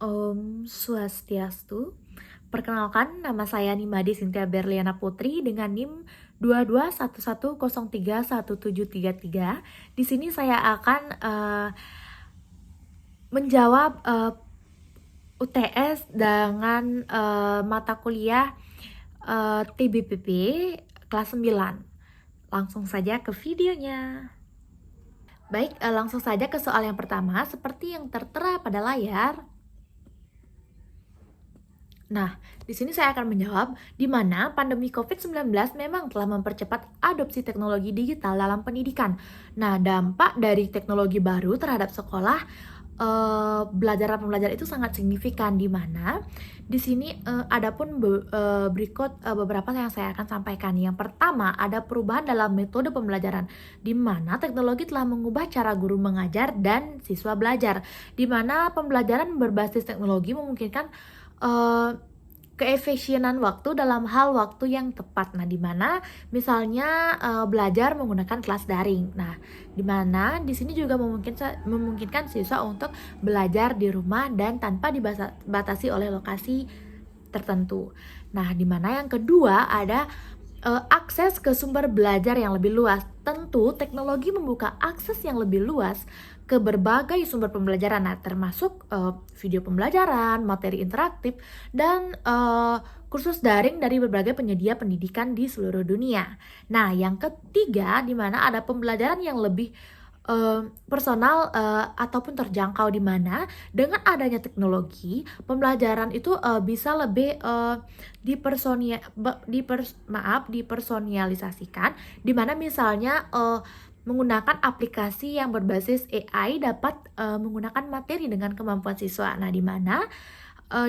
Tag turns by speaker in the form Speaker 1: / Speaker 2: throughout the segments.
Speaker 1: Om Swastiastu. Perkenalkan, nama saya Nimade Cynthia Berliana Putri dengan NIM 2211031733. Di sini saya akan menjawab UTS dengan mata kuliah TBPP kelas 9. Langsung saja ke videonya. Baik, langsung saja ke soal yang pertama. Seperti yang tertera pada layar, nah, di sini saya akan menjawab di mana pandemi COVID-19 memang telah mempercepat adopsi teknologi digital dalam pendidikan. Nah, dampak dari teknologi baru terhadap sekolah, belajar dan pembelajaran itu sangat signifikan, di mana di sini ada pun berikut beberapa yang saya akan sampaikan. Yang pertama, ada perubahan dalam metode pembelajaran, di mana teknologi telah mengubah cara guru mengajar dan siswa belajar, di mana pembelajaran berbasis teknologi memungkinkan keefisienan waktu dalam hal waktu yang tepat. Nah, di mana misalnya belajar menggunakan kelas daring. Nah, di mana di sini juga memungkinkan siswa untuk belajar di rumah dan tanpa dibatasi oleh lokasi tertentu. Nah, di mana yang kedua ada akses ke sumber belajar yang lebih luas. Tentu teknologi membuka akses yang lebih luas ke berbagai sumber pembelajaran, nah, termasuk video pembelajaran, materi interaktif, dan kursus daring dari berbagai penyedia pendidikan di seluruh dunia. Nah, yang ketiga, di mana ada pembelajaran yang lebih personal ataupun terjangkau, di mana dengan adanya teknologi pembelajaran itu bisa lebih dipersonalisasikan, di mana misalnya menggunakan aplikasi yang berbasis AI dapat menggunakan materi dengan kemampuan siswa. Nah, di mana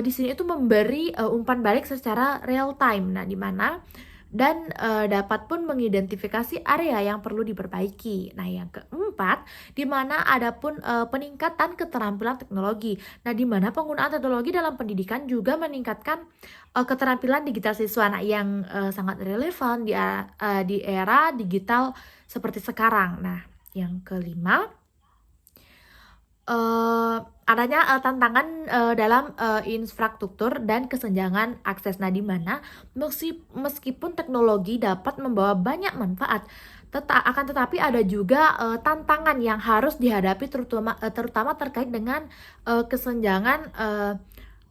Speaker 1: di sini itu memberi umpan balik secara real time. Nah, di mana dan dapat pun mengidentifikasi area yang perlu diperbaiki. Nah, yang keempat, di mana ada pun peningkatan keterampilan teknologi. Nah, di mana penggunaan teknologi dalam pendidikan juga meningkatkan keterampilan digital siswa. Nah, yang sangat relevan di era digital seperti sekarang. Nah, yang kelima, adanya tantangan dalam infrastruktur dan kesenjangan akses. Nah, di mana meskipun teknologi dapat membawa banyak manfaat, akan tetapi ada juga tantangan yang harus dihadapi, terutama terkait dengan kesenjangan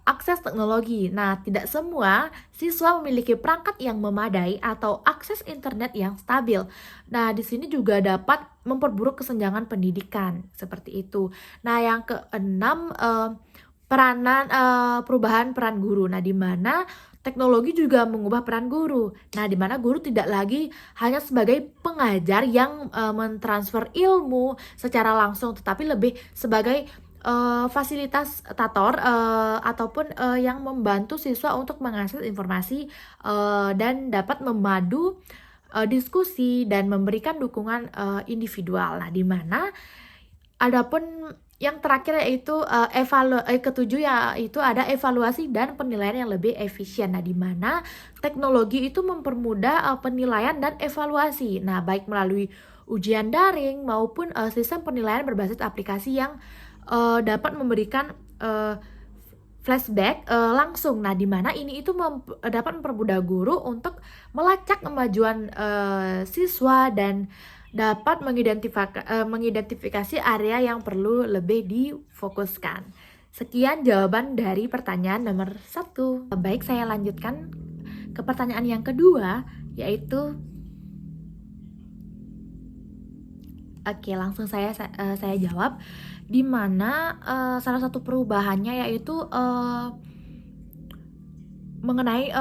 Speaker 1: akses teknologi. Nah, tidak semua siswa memiliki perangkat yang memadai atau akses internet yang stabil. Nah, di sini juga dapat memperburuk kesenjangan pendidikan, seperti itu. Nah, yang keenam, perubahan peran guru. Nah, di mana teknologi juga mengubah peran guru. Nah, di mana guru tidak lagi hanya sebagai pengajar yang mentransfer ilmu secara langsung, tetapi lebih sebagai fasilitator ataupun yang membantu siswa untuk mengakses informasi dan dapat memadu diskusi dan memberikan dukungan individual. Nah, di mana adapun yang terakhir yaitu ketujuh, yaitu ada evaluasi dan penilaian yang lebih efisien. Nah, di mana teknologi itu mempermudah penilaian dan evaluasi. Nah, baik melalui ujian daring maupun sistem penilaian berbasis aplikasi yang dapat memberikan flashback langsung. Nah, di mana ini itu dapat mempermudah guru untuk melacak kemajuan siswa dan dapat mengidentifikasi area yang perlu lebih difokuskan. Sekian jawaban dari pertanyaan nomor 1. Baik, saya lanjutkan ke pertanyaan yang kedua, yaitu oke, langsung saya jawab, di mana salah satu perubahannya yaitu mengenai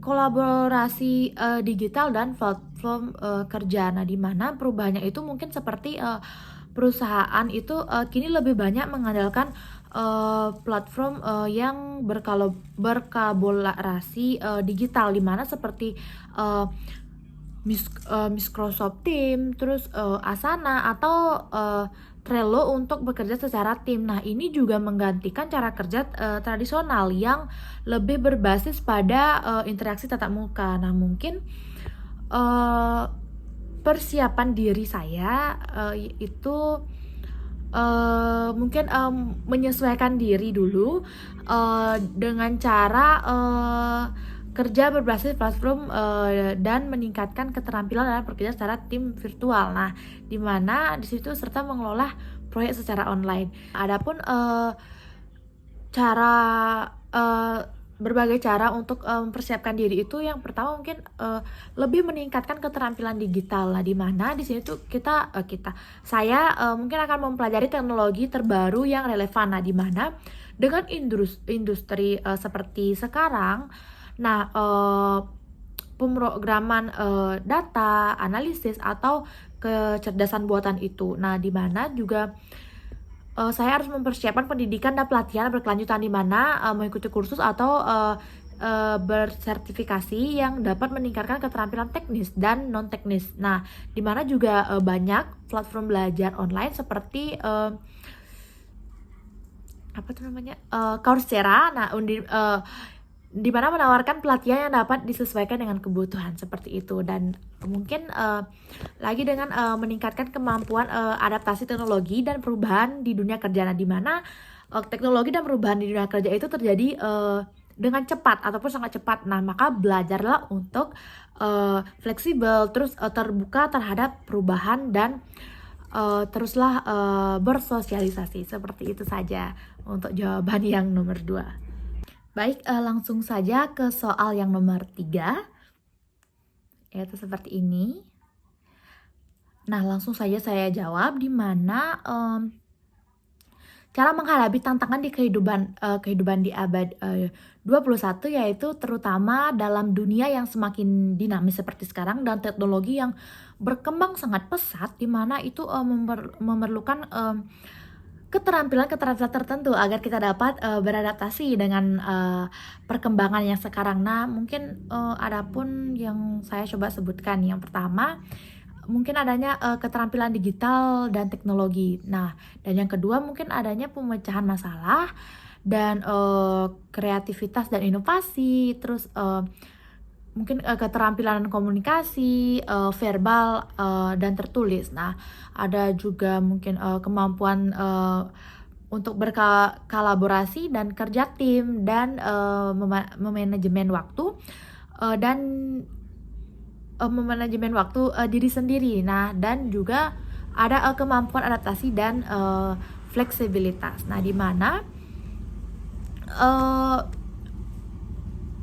Speaker 1: kolaborasi digital dan platform kerja. Nah, di mana perubahannya itu mungkin seperti perusahaan itu kini lebih banyak mengandalkan platform yang berkolaborasi digital, di mana seperti Microsoft Teams, terus Asana atau Trello untuk bekerja secara tim. Nah, ini juga menggantikan cara kerja tradisional yang lebih berbasis pada interaksi tatap muka. Nah, mungkin persiapan diri saya itu mungkin menyesuaikan diri dulu dengan cara kerja berbasis platform dan meningkatkan keterampilan dalam bekerja secara tim virtual. Nah, di mana di situ serta mengelola proyek secara online. Adapun cara berbagai cara untuk mempersiapkan diri itu, yang pertama mungkin lebih meningkatkan keterampilan digital. Nah, di mana di sini tuh saya mungkin akan mempelajari teknologi terbaru yang relevan. Nah, di mana dengan industri seperti sekarang, nah pemrograman data, analisis atau kecerdasan buatan itu. Nah, di mana juga saya harus mempersiapkan pendidikan dan pelatihan berkelanjutan, di mana mengikuti kursus atau bersertifikasi yang dapat meningkatkan keterampilan teknis dan non teknis. Nah, di mana juga banyak platform belajar online seperti Coursera. Nah, di mana menawarkan pelatihan yang dapat disesuaikan dengan kebutuhan seperti itu. Dan mungkin lagi dengan meningkatkan kemampuan adaptasi teknologi dan perubahan di dunia kerja. Nah, di mana teknologi dan perubahan di dunia kerja itu terjadi dengan cepat ataupun sangat cepat. Nah, maka belajarlah untuk fleksibel, terus terbuka terhadap perubahan, dan teruslah bersosialisasi. Seperti itu saja untuk jawaban yang nomor 2. Baik, langsung saja ke soal yang nomor 3, yaitu seperti ini. Nah, langsung saja saya jawab, di mana cara menghadapi tantangan di kehidupan di abad 21, yaitu terutama dalam dunia yang semakin dinamis seperti sekarang dan teknologi yang berkembang sangat pesat, di mana itu memerlukan keterampilan tertentu agar kita dapat beradaptasi dengan perkembangan yang sekarang. Nah, mungkin adapun yang saya coba sebutkan, yang pertama mungkin adanya keterampilan digital dan teknologi. Nah, dan yang kedua mungkin adanya pemecahan masalah dan kreativitas dan inovasi. Terus mungkin keterampilan komunikasi verbal dan tertulis. Nah, ada juga mungkin kemampuan untuk berkolaborasi dan kerja tim, dan memanajemen waktu dan memanajemen waktu diri sendiri. Nah, dan juga ada kemampuan adaptasi dan fleksibilitas. Nah, di mana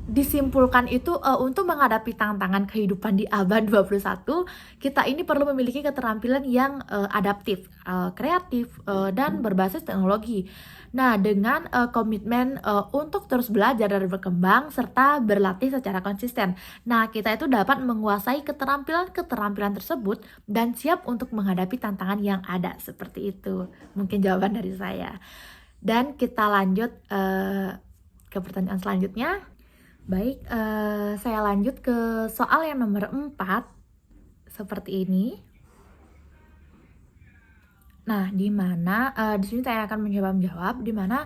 Speaker 1: disimpulkan itu untuk menghadapi tantangan kehidupan di abad 21, kita ini perlu memiliki keterampilan yang adaptif, kreatif, dan berbasis teknologi. Nah, dengan komitmen untuk terus belajar dan berkembang serta berlatih secara konsisten. Nah, kita itu dapat menguasai keterampilan tersebut dan siap untuk menghadapi tantangan yang ada. Seperti itu mungkin jawaban dari saya. Dan kita lanjut ke pertanyaan selanjutnya. Baik, saya lanjut ke soal yang nomor 4, seperti ini. Nah, di mana di sini saya akan menjawab di mana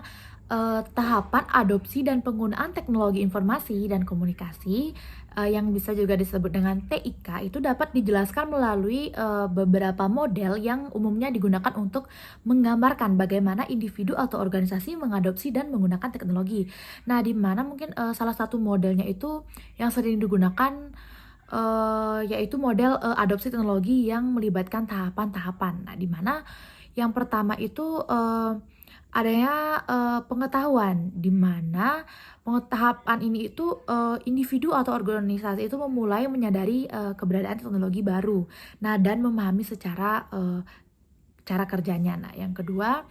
Speaker 1: tahapan adopsi dan penggunaan teknologi informasi dan komunikasi yang bisa juga disebut dengan TIK itu dapat dijelaskan melalui beberapa model yang umumnya digunakan untuk menggambarkan bagaimana individu atau organisasi mengadopsi dan menggunakan teknologi. Nah, di mana mungkin salah satu modelnya itu yang sering digunakan yaitu model adopsi teknologi yang melibatkan tahapan-tahapan. Nah, di mana yang pertama itu adanya pengetahuan, di mana tahapan ini itu individu atau organisasi itu memulai menyadari keberadaan teknologi baru. Nah, dan memahami secara cara kerjanya. Nah, yang kedua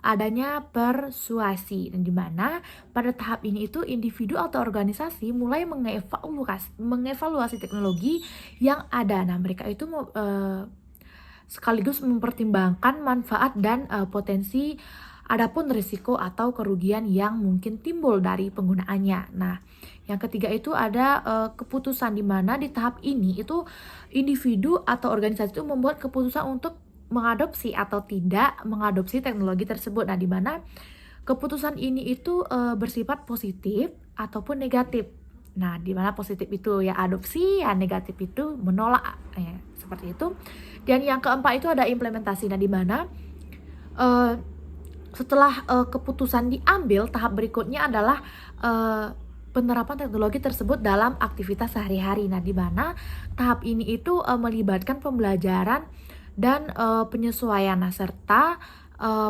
Speaker 1: adanya persuasi, dan di mana pada tahap ini itu individu atau organisasi mulai mengevaluasi teknologi yang ada. Nah, mereka itu sekaligus mempertimbangkan manfaat dan potensi, adapun risiko atau kerugian yang mungkin timbul dari penggunaannya. Nah, yang ketiga itu ada keputusan, di mana di tahap ini itu individu atau organisasi itu membuat keputusan untuk mengadopsi atau tidak mengadopsi teknologi tersebut. Nah, di mana keputusan ini itu bersifat positif ataupun negatif. Nah, di mana positif itu ya adopsi, ya negatif itu menolak, seperti itu. Dan yang keempat itu ada implementasi. Nah, di mana uh, setelah keputusan diambil, tahap berikutnya adalah penerapan teknologi tersebut dalam aktivitas sehari-hari. Nah, di mana tahap ini itu melibatkan pembelajaran dan penyesuaian, nah, serta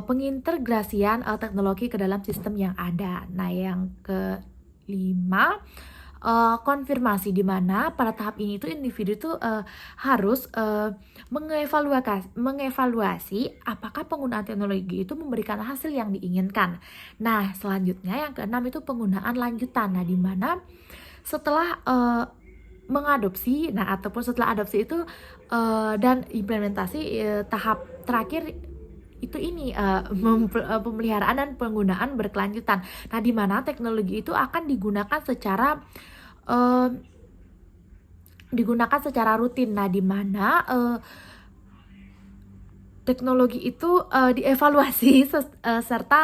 Speaker 1: pengintegrasian teknologi ke dalam sistem yang ada. Nah, yang kelima, konfirmasi, di mana pada tahap ini tuh individu tuh harus mengevaluasi apakah penggunaan teknologi itu memberikan hasil yang diinginkan. Nah, selanjutnya yang keenam itu penggunaan lanjutan. Nah, di mana setelah mengadopsi, nah ataupun setelah adopsi itu dan implementasi, tahap terakhir itu ini pemeliharaan dan penggunaan berkelanjutan. Nah, di mana teknologi itu akan uh, digunakan secara rutin. Nah, di mana teknologi itu dievaluasi serta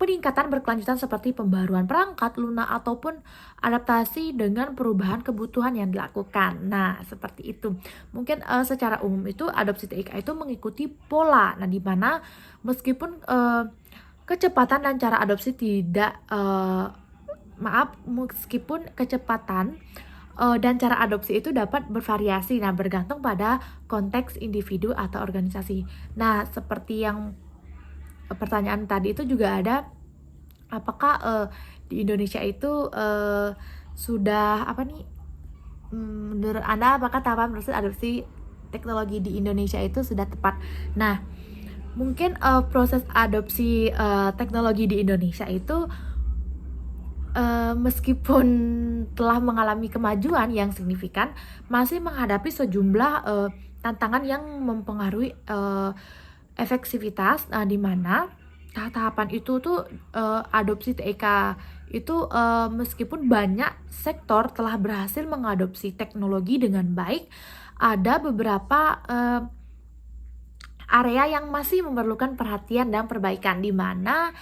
Speaker 1: peningkatan berkelanjutan seperti pembaruan perangkat lunak ataupun adaptasi dengan perubahan kebutuhan yang dilakukan. Nah, seperti itu. Mungkin secara umum itu adopsi TIK itu mengikuti pola. Nah, di mana meskipun kecepatan dan cara adopsi meskipun kecepatan dan cara adopsi itu dapat bervariasi, nah bergantung pada konteks individu atau organisasi. Nah, seperti yang pertanyaan tadi itu juga ada, apakah di Indonesia itu sudah apa nih, menurut Anda apakah tahapan proses adopsi teknologi di Indonesia itu sudah tepat? Nah, mungkin proses adopsi teknologi di Indonesia itu meskipun telah mengalami kemajuan yang signifikan, masih menghadapi sejumlah tantangan yang mempengaruhi efektivitas, di mana tahapan itu tuh adopsi TIK itu meskipun banyak sektor telah berhasil mengadopsi teknologi dengan baik, ada beberapa area yang masih memerlukan perhatian dan perbaikan, di mana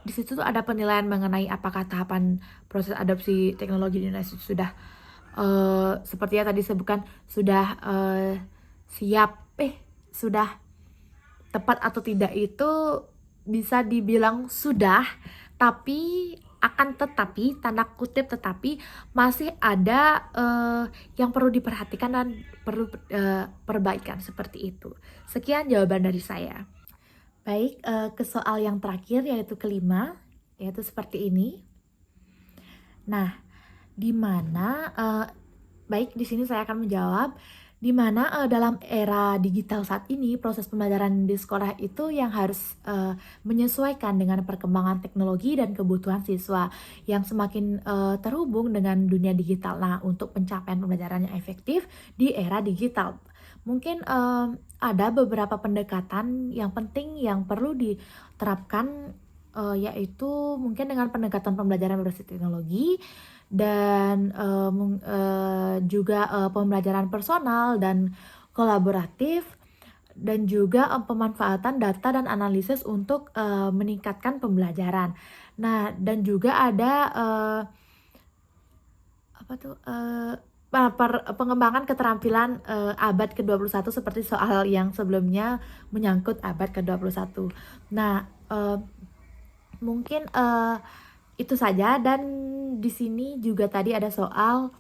Speaker 1: di situ tuh ada penilaian mengenai apakah tahapan proses adopsi teknologi di Indonesia sudah seperti yang tadi sebutkan sudah sudah tepat atau tidak. Itu bisa dibilang sudah, tapi tanda kutip tetapi masih ada yang perlu diperhatikan dan perlu perbaikan, seperti itu. Sekian jawaban dari saya. Baik, ke soal yang terakhir yaitu kelima, yaitu seperti ini. Nah, di mana baik, di sini saya akan menjawab di mana dalam era digital saat ini proses pembelajaran di sekolah itu yang harus menyesuaikan dengan perkembangan teknologi dan kebutuhan siswa yang semakin terhubung dengan dunia digital. Nah, untuk pencapaian pembelajaran yang efektif di era digital, mungkin ada beberapa pendekatan yang penting yang perlu diterapkan, yaitu mungkin dengan pendekatan pembelajaran berbasis teknologi dan juga pembelajaran personal dan kolaboratif, dan juga pemanfaatan data dan analisis untuk meningkatkan pembelajaran. Nah, dan juga ada pengembangan keterampilan abad ke-21 seperti soal yang sebelumnya menyangkut abad ke-21. Nah, mungkin itu saja, dan di sini juga tadi ada soal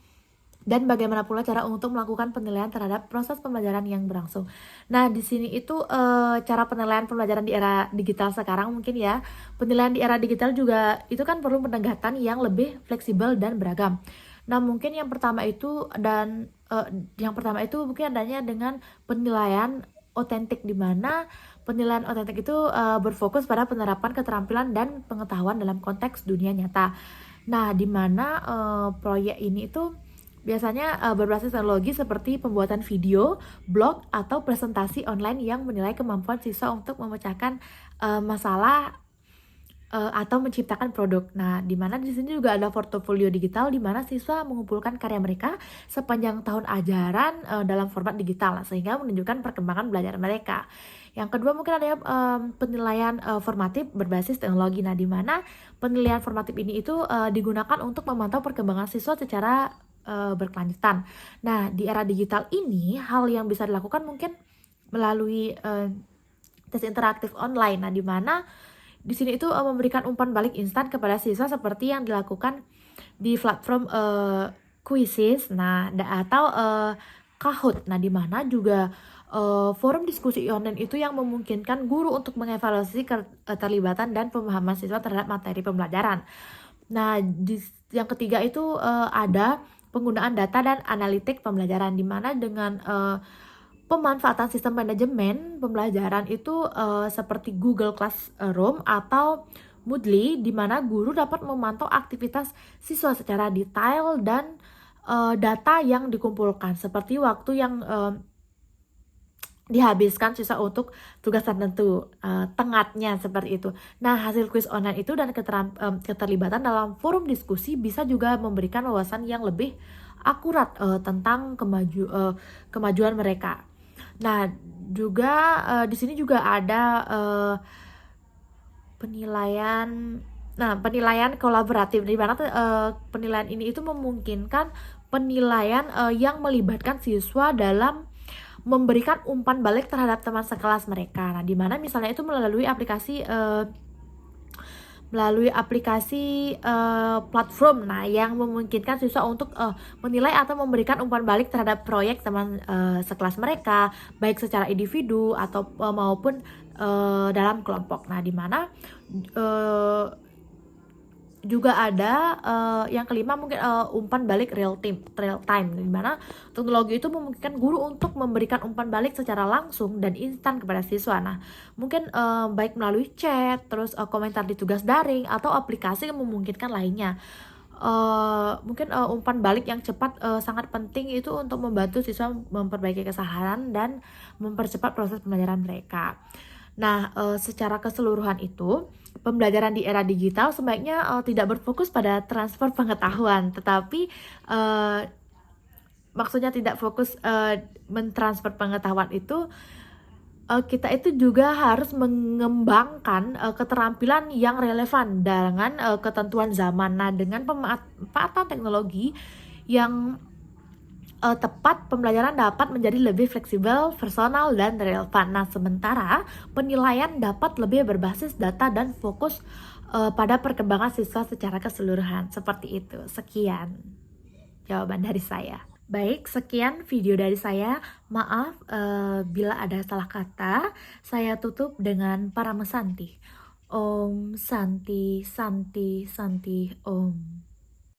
Speaker 1: dan bagaimana pula cara untuk melakukan penilaian terhadap proses pembelajaran yang berlangsung. Nah, di sini itu cara penilaian pembelajaran di era digital sekarang mungkin ya. Penilaian di era digital juga itu kan perlu pendekatan yang lebih fleksibel dan beragam. Nah, mungkin yang pertama itu mungkin adanya dengan penilaian otentik, di mana penilaian otentik itu berfokus pada penerapan keterampilan dan pengetahuan dalam konteks dunia nyata. Nah, di mana proyek ini itu biasanya berbasis teknologi seperti pembuatan video, blog, atau presentasi online yang menilai kemampuan siswa untuk memecahkan masalah atau menciptakan produk. Nah, di mana di sini juga ada portofolio digital, di mana siswa mengumpulkan karya mereka sepanjang tahun ajaran dalam format digital, sehingga menunjukkan perkembangan belajar mereka. Yang kedua, mungkin ada penilaian formatif berbasis teknologi. Nah, di mana penilaian formatif ini itu digunakan untuk memantau perkembangan siswa secara berkelanjutan. Nah, di era digital ini hal yang bisa dilakukan mungkin melalui tes interaktif online. Nah, di mana di sini itu memberikan umpan balik instan kepada siswa seperti yang dilakukan di platform Quizzes, nah atau Kahoot. Nah, di mana juga forum diskusi online itu yang memungkinkan guru untuk mengevaluasi keterlibatan dan pemahaman siswa terhadap materi pembelajaran. Nah, yang ketiga itu ada penggunaan data dan analitik pembelajaran, di mana dengan pemanfaatan sistem manajemen pembelajaran itu seperti Google Classroom atau Moodle, di mana guru dapat memantau aktivitas siswa secara detail dan data yang dikumpulkan, seperti waktu yang dihabiskan siswa untuk tugas tertentu, tengahnya seperti itu. Nah, hasil kuis online itu dan keterlibatan dalam forum diskusi bisa juga memberikan wawasan yang lebih akurat tentang kemajuan mereka. Nah, juga di sini juga ada penilaian. Nah, penilaian kolaboratif, di mana penilaian ini itu memungkinkan penilaian yang melibatkan siswa dalam memberikan umpan balik terhadap teman sekelas mereka. Nah, di mana misalnya itu melalui aplikasi platform, nah yang memungkinkan siswa untuk menilai atau memberikan umpan balik terhadap proyek teman sekelas mereka, baik secara individu atau maupun dalam kelompok. Nah, di mana juga ada yang kelima mungkin umpan balik real time, di mana teknologi itu memungkinkan guru untuk memberikan umpan balik secara langsung dan instan kepada siswa. Nah, mungkin baik melalui chat, terus komentar di tugas daring atau aplikasi yang memungkinkan lainnya. Mungkin umpan balik yang cepat sangat penting itu untuk membantu siswa memperbaiki kesalahan dan mempercepat proses pembelajaran mereka. Nah, secara keseluruhan itu pembelajaran di era digital sebaiknya tidak berfokus pada transfer pengetahuan, tetapi maksudnya tidak fokus mentransfer pengetahuan itu, kita itu juga harus mengembangkan keterampilan yang relevan dengan ketentuan zaman. Nah, dengan pemanfaatan teknologi yang tepat, pembelajaran dapat menjadi lebih fleksibel, personal, dan relevan. Nah, sementara penilaian dapat lebih berbasis data dan fokus pada perkembangan siswa secara keseluruhan. Seperti itu. Sekian jawaban dari saya. Baik, sekian video dari saya. Maaf bila ada salah kata. Saya tutup dengan Paramesanti. Om Santi Santi Santi Om.